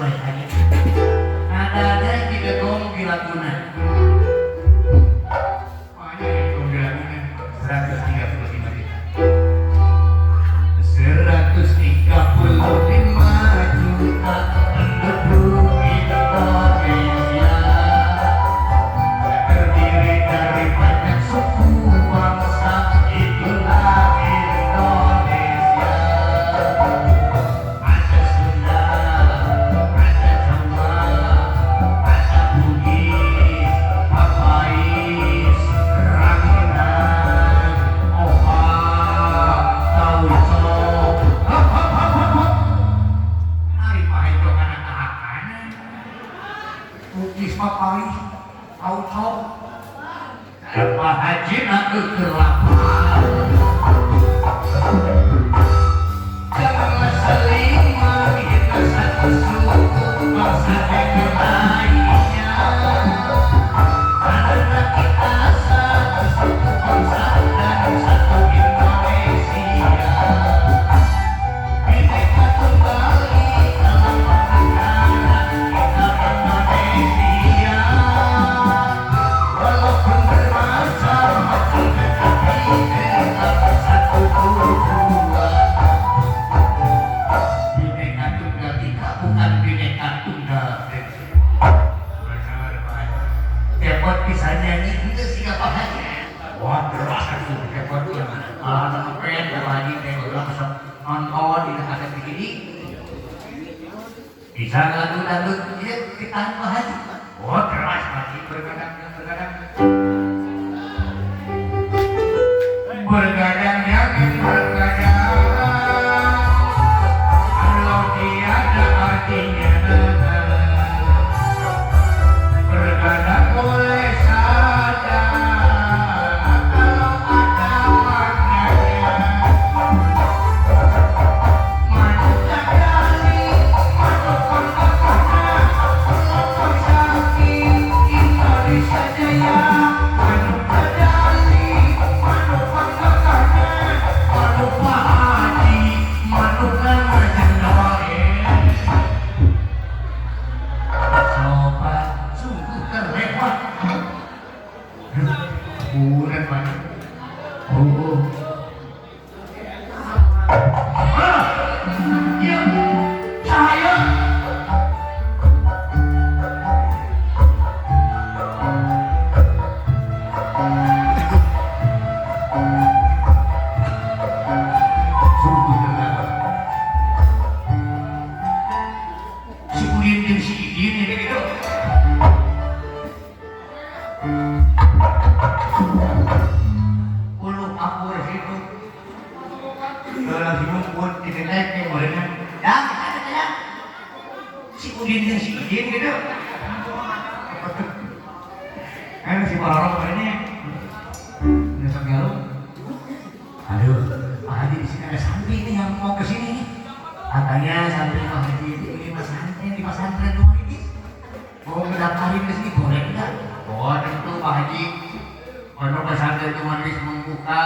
sesuai aja. Ada yang tidak ngomong gila guna. Makanya yang ngomong gila guna 135 juta. 135 juta penduduk Indonesia terdiri dari banyak suku bangsa, itulah Indonesia. Ada Sunda, ada Jawa, ada Bugis, Papais, Ranginan, Oha, Tauco. Hari pahejo kana kahakanan. Bugis, Papais, Tauco. Apa haji nak kelapar. Janganlah saling menghina satu suku bangsa dengan lainnya. Karena kita satu suku bangsa dan satu Indonesia. Bineka Tunggal Ika dalam negara kita Indonesia. Walaupun bermacam-macam tetapi tetap satu tujuan. Bineka Tunggal Ika bukan Bineka Tunggal Ika. Benar, Pak. Kepot bisa nyanyi itu siapa aja. Wah, terus aku kepot yang anak pen lagi tengok langsung nonton di dekat begini. Bisa lagu-lagu dia kita Pak Haji. Wah, keras lagi bergadang. Bergadang yakin bergadang. Kalau tiada artinya bergadang boleh saja. Kalau ada maknanya. Manu kadali, manu pangkatnya, manu sakit, Indonesia jaya. Manu kadali, manu pangkatnya, manu Pak Haji, manu nama jendoe. Sobat, sungguh terlewat. Bulan mana? Oh. Ya, saya. Sungguh terlewat. Si Udin dan si Idin ini gitu. Ulu akur situ. Kalau si mumput di deteknya bolehnya. Ya, ada. Si Udin dan si Idin gitu. Si Barong ini. Nesok galung. Aduh, Pak Haji di sini ada santri nih yang mau ke sini nih. Katanya santri Pak Haji ini di pesantren rumah ini. Mau mendaftarin ke sini boleh enggak? Oh, tentu Pak Haji. Kalau pesantren rumah ini membuka